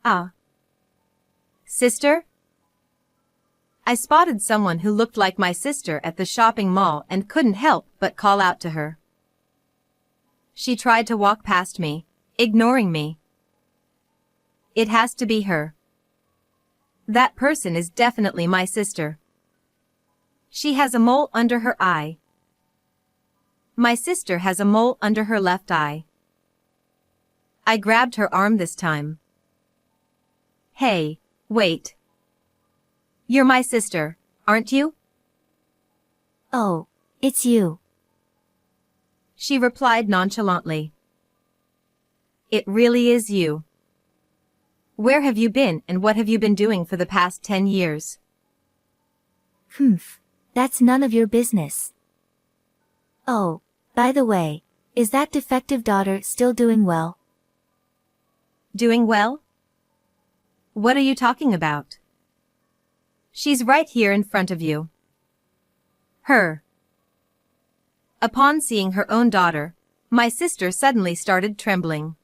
Ah. Sister? I spotted someone who looked like my sister at the shopping mall and couldn't help but call out to her. She tried to walk past me, ignoring me. It has to be her. That person is definitely my sister. She has a mole under her eye. My sister has a mole under her left eye. I grabbed her arm this time. Hey, wait. You're my sister, aren't you? Oh, it's you. She replied nonchalantly. It really is you. Where have you been and what have you been doing for the past 10 years? That's none of your business. Oh, by the way, is that defective daughter still doing well? Doing well? What are you talking about? She's right here in front of you. Her. Upon seeing her own daughter, my sister suddenly started trembling.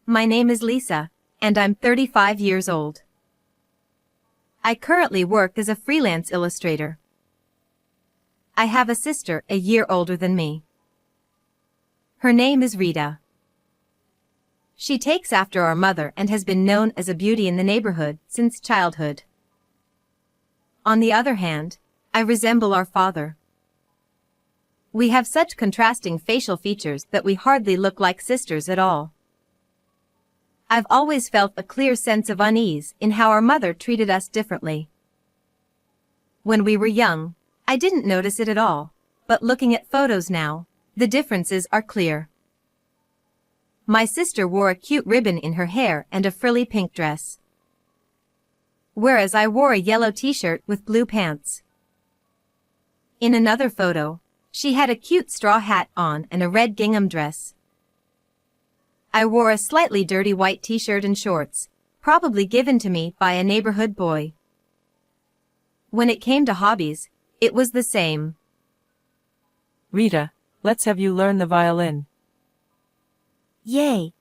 My name is Lisa, and I'm 35 years old. I currently work as a freelance illustrator. I have a sister a year older than me. Her name is Rita. She takes after our mother and has been known as a beauty in the neighborhood since childhood. On the other hand, I resemble our father. We have such contrasting facial features that we hardly look like sisters at all. I've always felt a clear sense of unease in how our mother treated us differently. When we were young, I didn't notice it at all, but looking at photos now, the differences are clear. My sister wore a cute ribbon in her hair and a frilly pink dress, whereas I wore a yellow t-shirt with blue pants. In another photo, she had a cute straw hat on and a red gingham dress. I wore a slightly dirty white t-shirt and shorts, probably given to me by a neighborhood boy. When it came to hobbies, it was the same. Rita, let's have you learn the violin. Yay!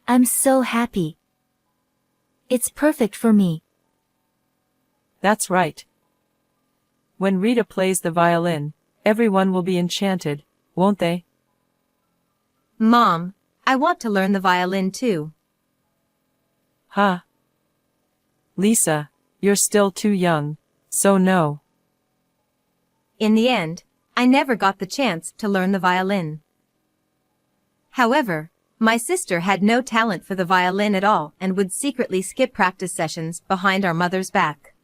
I'm so happy. It's perfect for me. That's right. When Rita plays the violin, everyone will be enchanted, won't they? Mom, I want to learn the violin too. Huh? Lisa, you're still too young, so no. In the end, I never got the chance to learn the violin. However, my sister had no talent for the violin at all and would secretly skip practice sessions behind our mother's back.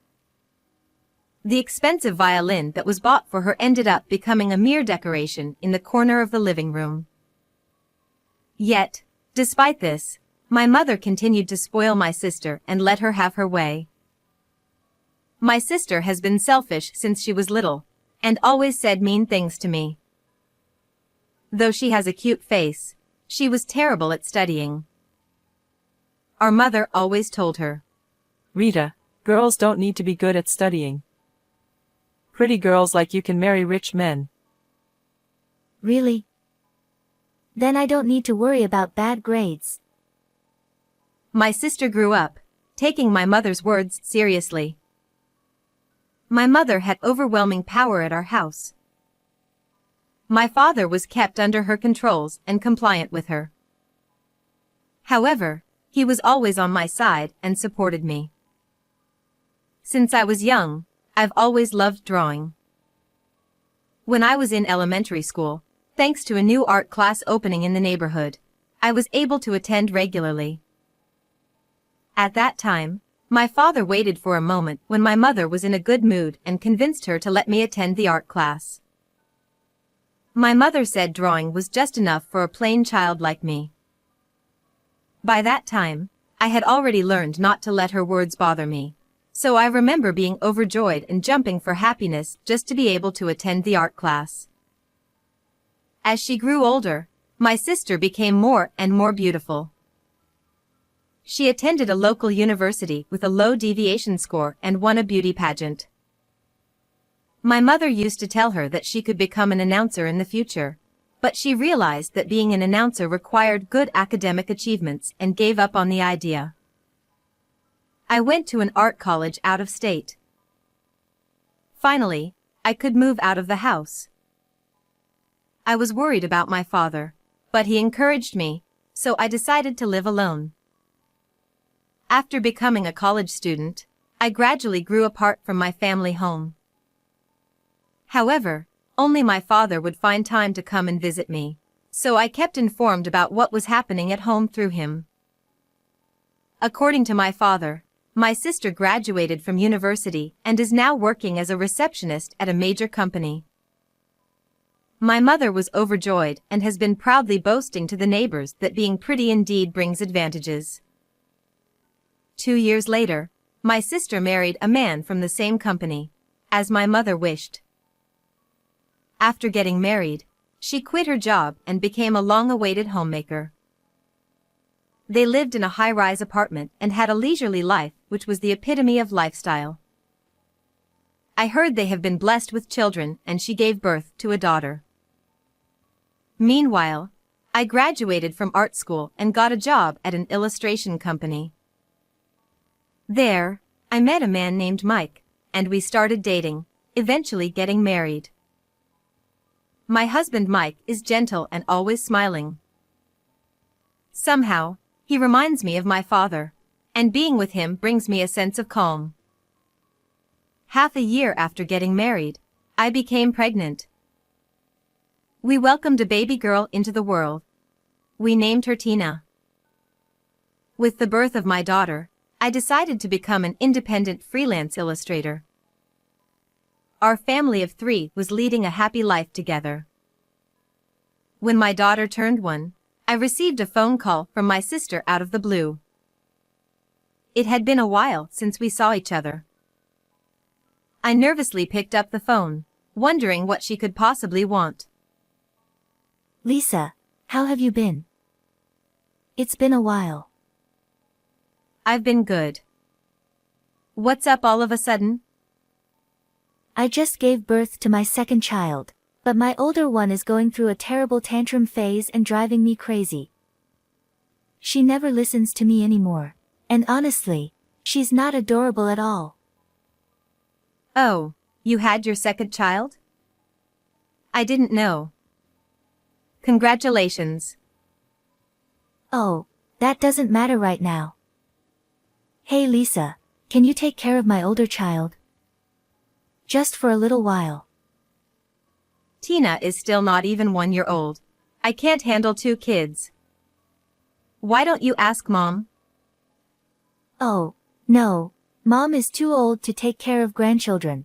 The expensive violin that was bought for her ended up becoming a mere decoration in the corner of the living room. Yet, despite this, my mother continued to spoil my sister and let her have her way. My sister has been selfish since she was little, and always said mean things to me. Though she has a cute face, she was terrible at studying. Our mother always told her, Rita, girls don't need to be good at studying. Pretty girls like you can marry rich men. Really? Then I don't need to worry about bad grades. My sister grew up, taking my mother's words seriously. My mother had overwhelming power at our house. My father was kept under her controls and compliant with her. However, he was always on my side and supported me. Since I was young, I've always loved drawing. When I was in elementary school, thanks to a new art class opening in the neighborhood, I was able to attend regularly. At that time, my father waited for a moment when my mother was in a good mood and convinced her to let me attend the art class. My mother said drawing was just enough for a plain child like me. By that time, I had already learned not to let her words bother me, so I remember being overjoyed and jumping for happiness just to be able to attend the art class. As she grew older, my sister became more and more beautiful. She attended a local university with a low deviation score and won a beauty pageant. My mother used to tell her that she could become an announcer in the future, But she realized that being an announcer required good academic achievements and gave up on the idea. I went to an art college out of state. Finally, I could move out of the house. I was worried about my father, but he encouraged me, so I decided to live alone. After becoming a college student, I gradually grew apart from my family home. However, only my father would find time to come and visit me, so I kept informed about what was happening at home through him. According to my father, my sister graduated from university and is now working as a receptionist at a major company. My mother was overjoyed and has been proudly boasting to the neighbors that being pretty indeed brings advantages. 2 years later, my sister married a man from the same company, as my mother wished. After getting married, she quit her job and became a long-awaited homemaker. They lived in a high-rise apartment and had a leisurely life, which was the epitome of lifestyle. I heard they have been blessed with children and she gave birth to a daughter. Meanwhile, I graduated from art school and got a job at an illustration company. There, I met a man named Mike, and we started dating, eventually getting married. My husband Mike is gentle and always smiling. Somehow, he reminds me of my father, and being with him brings me a sense of calm. Half a year after getting married, I became pregnant. We welcomed a baby girl into the world. We named her Tina. With the birth of my daughter, I decided to become an independent freelance illustrator. Our family of 3 was leading a happy life together. When my daughter turned 1, I received a phone call from my sister out of the blue. It had been a while since we saw each other. I nervously picked up the phone, wondering what she could possibly want. Lisa, how have you been? It's been a while. I've been good. What's up all of a sudden? I just gave birth to my second child, but my older one is going through a terrible tantrum phase and driving me crazy. She never listens to me anymore, and honestly, she's not adorable at all. Oh, you had your second child? I didn't know. Congratulations. Oh, that doesn't matter right now. Hey Lisa, can you take care of my older child? Just for a little while. Tina is still not even 1 year old. I can't handle 2 kids. Why don't you ask Mom? Oh, no, Mom is too old to take care of grandchildren.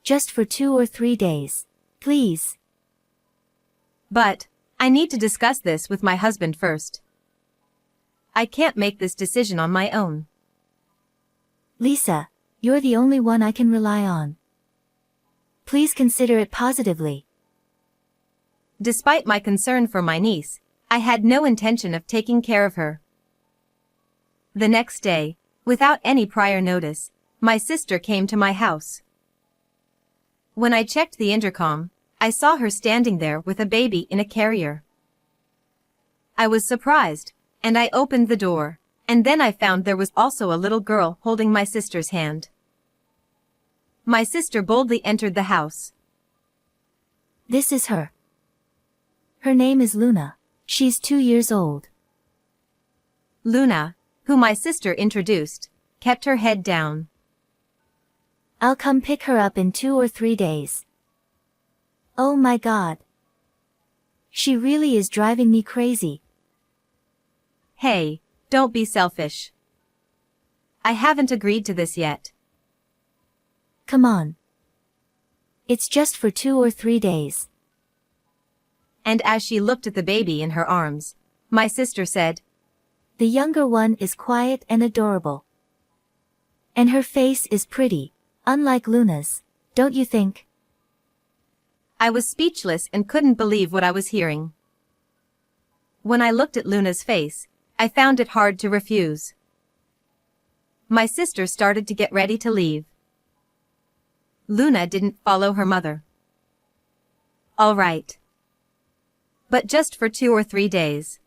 Just for 2 or 3 days, please. But, I need to discuss this with my husband first. I can't make this decision on my own. Lisa, you're the only one I can rely on. Please consider it positively. Despite my concern for my niece, I had no intention of taking care of her. The next day, without any prior notice, my sister came to my house. When I checked the intercom, I saw her standing there with a baby in a carrier. I was surprised, and I opened the door, and then I found there was also a little girl holding my sister's hand. My sister boldly entered the house. This is her. Her name is Luna. She's 2 years old. Luna, who my sister introduced, kept her head down. I'll come pick her up in 2 or 3 days. Oh my God. She really is driving me crazy. Hey, don't be selfish. I haven't agreed to this yet. Come on. It's just for 2 or 3 days. And as she looked at the baby in her arms, my sister said, The younger one is quiet and adorable. And her face is pretty, unlike Luna's, don't you think? I was speechless and couldn't believe what I was hearing. When I looked at Luna's face, I found it hard to refuse. My sister started to get ready to leave. Luna didn't follow her mother. All right. but just for 2 or 3 days.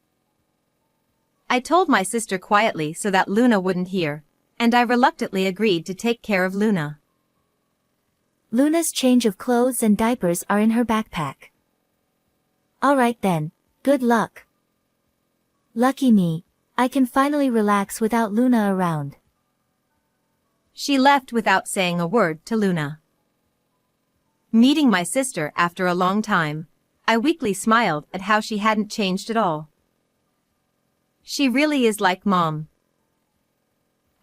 I told my sister quietly so that Luna wouldn't hear, and I reluctantly agreed to take care of Luna. Luna's change of clothes and diapers are in her backpack. Alright then, good luck. Lucky me, I can finally relax without Luna around. She left without saying a word to Luna. Meeting my sister after a long time, I weakly smiled at how she hadn't changed at all. She really is like Mom,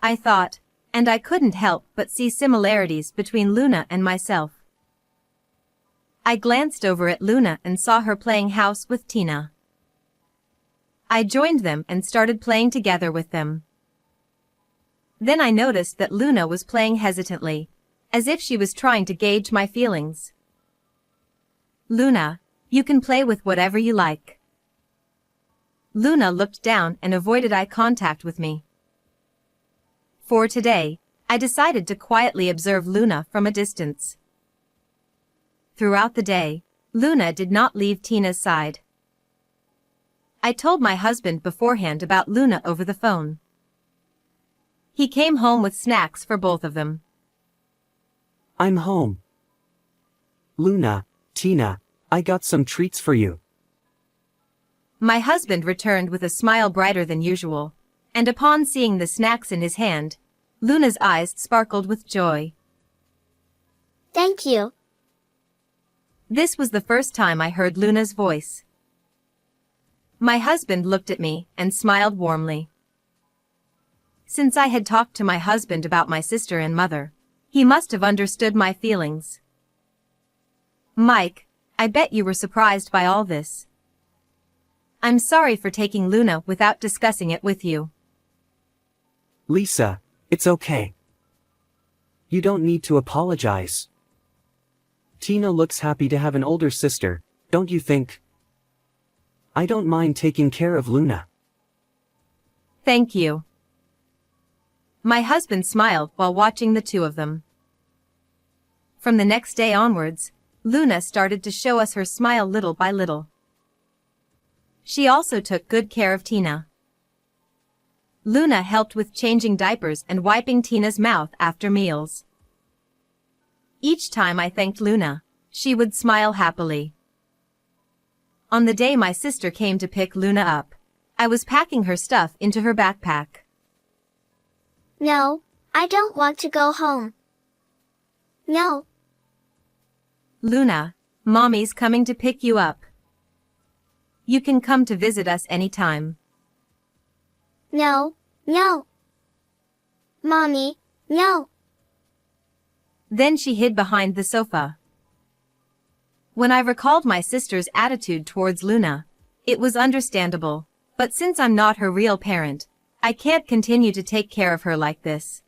I thought, and I couldn't help but see similarities between Luna and myself. I glanced over at Luna and saw her playing house with Tina. I joined them and started playing together with them. Then I noticed that Luna was playing hesitantly, as if she was trying to gauge my feelings. Luna, you can play with whatever you like. Luna looked down and avoided eye contact with me. For today, I decided to quietly observe Luna from a distance. Throughout the day, Luna did not leave Tina's side. I told my husband beforehand about Luna over the phone. He came home with snacks for both of them. I'm home. Luna, Tina, I got some treats for you. My husband returned with a smile brighter than usual, and upon seeing the snacks in his hand, Luna's eyes sparkled with joy. Thank you. This was the first time I heard Luna's voice. My husband looked at me and smiled warmly. Since I had talked to my husband about my sister and mother, he must have understood my feelings. Mike, I bet you were surprised by all this. I'm sorry for taking Luna without discussing it with you. Lisa, it's okay. You don't need to apologize. Tina looks happy to have an older sister, don't you think? I don't mind taking care of Luna. Thank you. My husband smiled while watching the two of them. From the next day onwards, Luna started to show us her smile little by little. She also took good care of Tina. Luna helped with changing diapers and wiping Tina's mouth after meals. Each time I thanked Luna, she would smile happily. On the day my sister came to pick Luna up, I was packing her stuff into her backpack. No, I don't want to go home. No. Luna, Mommy's coming to pick you up. You can come to visit us anytime. No, no. Mommy, no. Then she hid behind the sofa. When I recalled my sister's attitude towards Luna, it was understandable, but since I'm not her real parent, I can't continue to take care of her like this.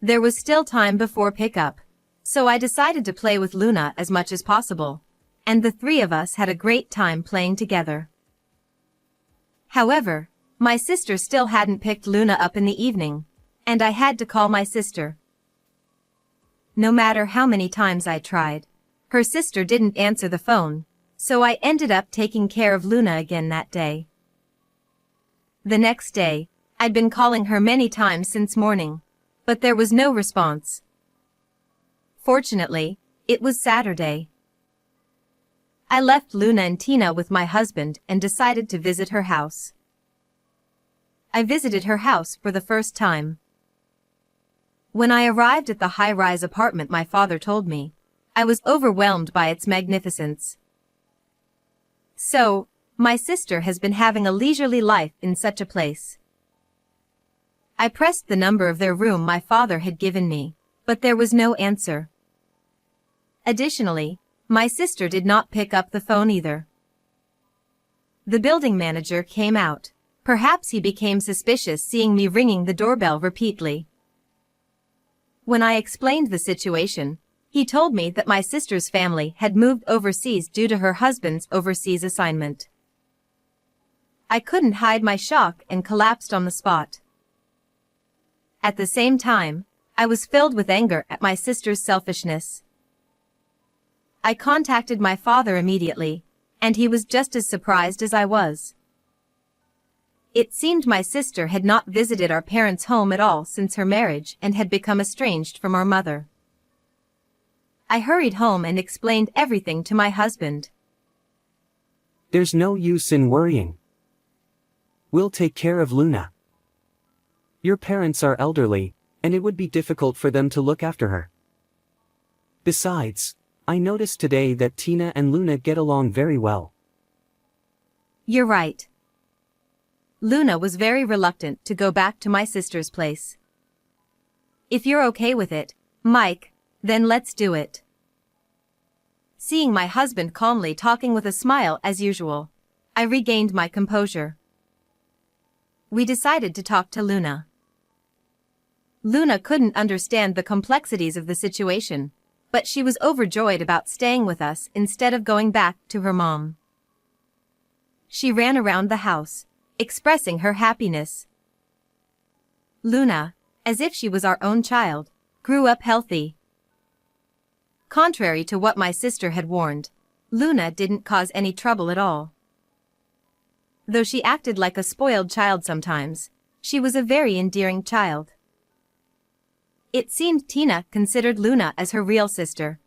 There was still time before pickup, so I decided to play with Luna as much as possible, and the three of us had a great time playing together. However, my sister still hadn't picked Luna up in the evening, and I had to call my sister. No matter how many times I tried, her sister didn't answer the phone, so I ended up taking care of Luna again that day. The next day, I'd been calling her many times since morning, but there was no response. Fortunately, it was Saturday. I left Luna and Tina with my husband and decided to visit her house. I visited her house for the first time. When I arrived at the high-rise apartment my father told me, I was overwhelmed by its magnificence. So, my sister has been having a leisurely life in such a place. I pressed the number of their room my father had given me, but there was no answer. Additionally, my sister did not pick up the phone either. The building manager came out. Perhaps he became suspicious seeing me ringing the doorbell repeatedly. When I explained the situation, he told me that my sister's family had moved overseas due to her husband's overseas assignment. I couldn't hide my shock and collapsed on the spot. At the same time, I was filled with anger at my sister's selfishness. I contacted my father immediately, and he was just as surprised as I was. It seemed my sister had not visited our parents' home at all since her marriage and had become estranged from our mother. I hurried home and explained everything to my husband. There's no use in worrying. We'll take care of Luna. Your parents are elderly, and it would be difficult for them to look after her. Besides, I noticed today that Tina and Luna get along very well. You're right. Luna was very reluctant to go back to my sister's place. If you're okay with it, Mike, then let's do it. Seeing my husband calmly talking with a smile as usual, I regained my composure. We decided to talk to Luna. Luna couldn't understand the complexities of the situation, but she was overjoyed about staying with us instead of going back to her mom. She ran around the house, expressing her happiness. Luna, as if she was our own child, grew up healthy. Contrary to what my sister had warned, Luna didn't cause any trouble at all. Though she acted like a spoiled child sometimes, she was a very endearing child. It seemed Tina considered Luna as her real sister.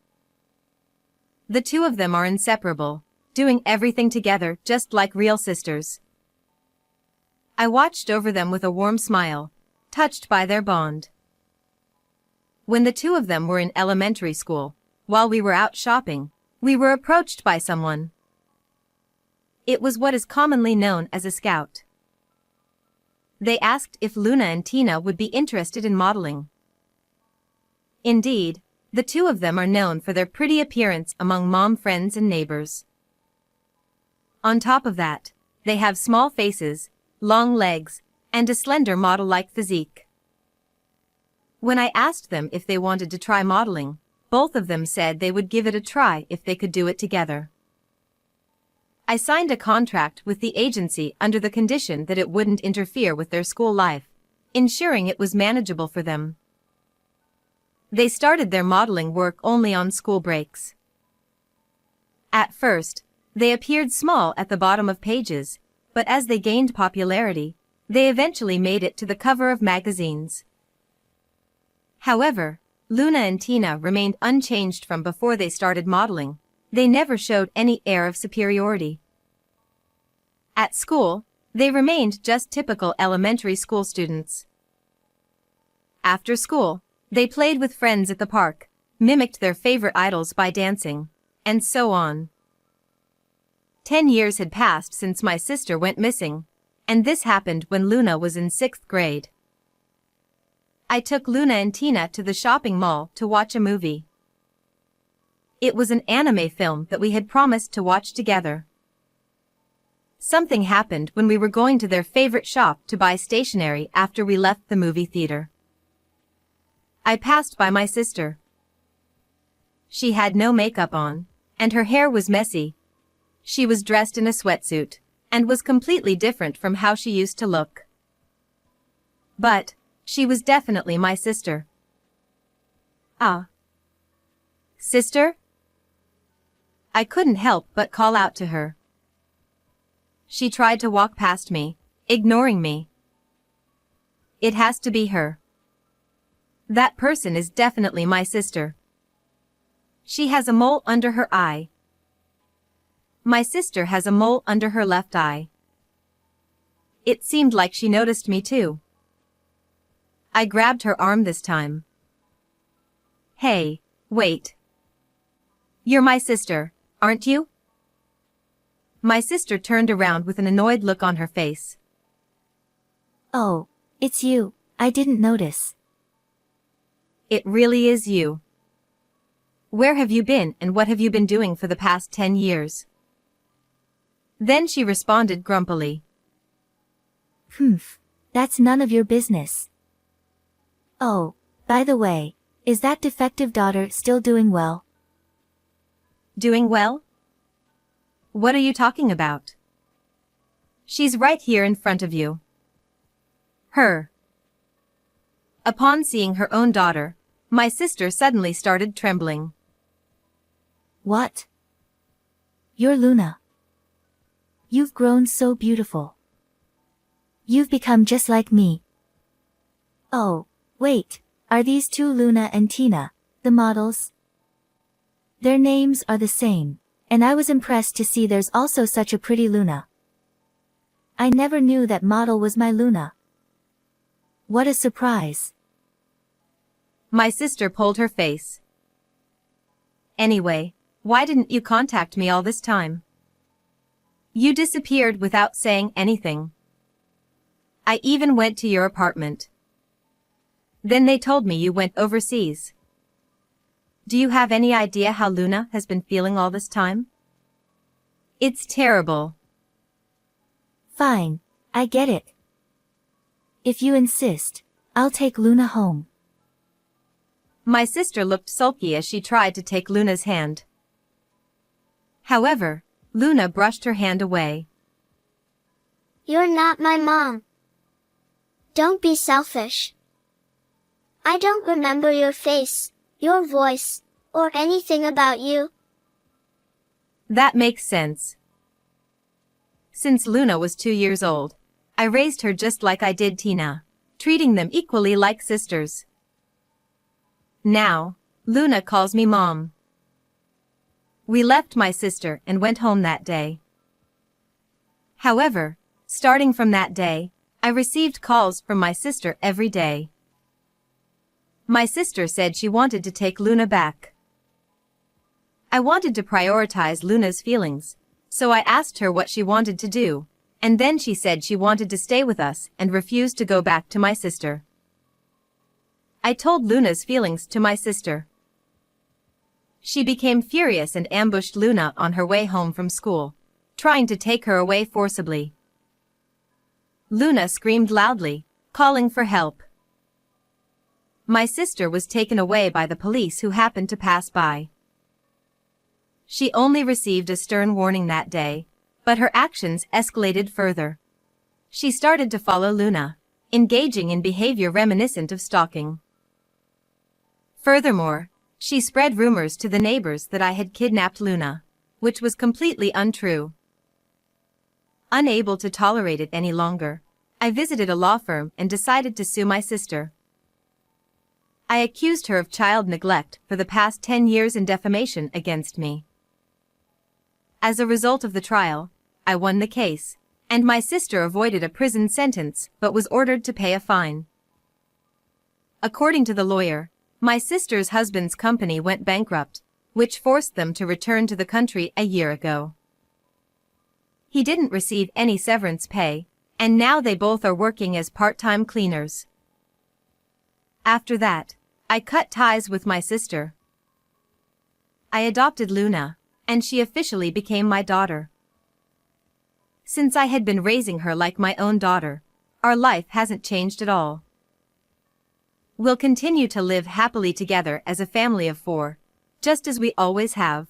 The two of them are inseparable, doing everything together just like real sisters. I watched over them with a warm smile, touched by their bond. When the two of them were in elementary school, while we were out shopping, we were approached by someone. It was what is commonly known as a scout. They asked if Luna and Tina would be interested in modeling. Indeed, the two of them are known for their pretty appearance among mom friends and neighbors. On top of that, they have small faces, long legs, and a slender model-like physique. When I asked them if they wanted to try modeling, both of them said they would give it a try if they could do it together. I signed a contract with the agency under the condition that it wouldn't interfere with their school life, ensuring it was manageable for them. They started their modeling work only on school breaks. At first, they appeared small at the bottom of pages, but as they gained popularity, they eventually made it to the cover of magazines. However, Luna and Tina remained unchanged from before they started modeling. They never showed any air of superiority. At school, they remained just typical elementary school students. After school, they played with friends at the park, mimicked their favorite idols by dancing, and so on. 10 years had passed since my sister went missing, and this happened when Luna was in 6th grade. I took Luna and Tina to the shopping mall to watch a movie. It was an anime film that we had promised to watch together. Something happened when we were going to their favorite shop to buy stationery after we left the movie theater. I passed by my sister. She had no makeup on, and her hair was messy. She was dressed in a sweatsuit, and was completely different from how she used to look. But, she was definitely my sister. Ah. Sister? I couldn't help but call out to her. She tried to walk past me, ignoring me. It has to be her. That person is definitely my sister. She has a mole under her eye. My sister has a mole under her left eye. It seemed like she noticed me too. I grabbed her arm this time. Hey, wait. You're my sister, aren't you? My sister turned around with an annoyed look on her face. Oh, it's you. I didn't notice. It really is you. Where have you been and what have you been doing for the past 10 years? Then she responded grumpily. That's none of your business. Oh, by the way, is that defective daughter still doing well? Doing well? What are you talking about? She's right here in front of you. Her. Upon seeing her own daughter, my sister suddenly started trembling. What? You're Luna. You've grown so beautiful. You've become just like me. Oh, wait, are these two Luna and Tina, the models? Their names are the same, and I was impressed to see there's also such a pretty Luna. I never knew that model was my Luna. What a surprise. My sister pulled her face. Anyway, why didn't you contact me all this time? You disappeared without saying anything. I even went to your apartment. Then they told me you went overseas. Do you have any idea how Luna has been feeling all this time? It's terrible. Fine, I get it. If you insist, I'll take Luna home. My sister looked sulky as she tried to take Luna's hand. However, Luna brushed her hand away. You're not my mom. Don't be selfish. I don't remember your face, your voice, or anything about you. That makes sense. Since Luna was 2 years old, I raised her just like I did Tina, treating them equally like sisters. Now, Luna calls me Mom. We left my sister and went home that day. However, starting from that day, I received calls from my sister every day. My sister said she wanted to take Luna back. I wanted to prioritize Luna's feelings, so I asked her what she wanted to do, and then she said she wanted to stay with us and refused to go back to my sister. I told Luna's feelings to my sister. She became furious and ambushed Luna on her way home from school, trying to take her away forcibly. Luna screamed loudly, calling for help. My sister was taken away by the police who happened to pass by. She only received a stern warning that day, but her actions escalated further. She started to follow Luna, engaging in behavior reminiscent of stalking. Furthermore, she spread rumors to the neighbors that I had kidnapped Luna, which was completely untrue. Unable to tolerate it any longer, I visited a law firm and decided to sue my sister. I accused her of child neglect for the past 10 years and defamation against me. As a result of the trial, I won the case, and my sister avoided a prison sentence but was ordered to pay a fine. According to the lawyer, my sister's husband's company went bankrupt, which forced them to return to the country a year ago. He didn't receive any severance pay, and now they both are working as part-time cleaners. After that, I cut ties with my sister. I adopted Luna, and she officially became my daughter. Since I had been raising her like my own daughter, our life hasn't changed at all. We'll continue to live happily together as a family of 4, just as we always have.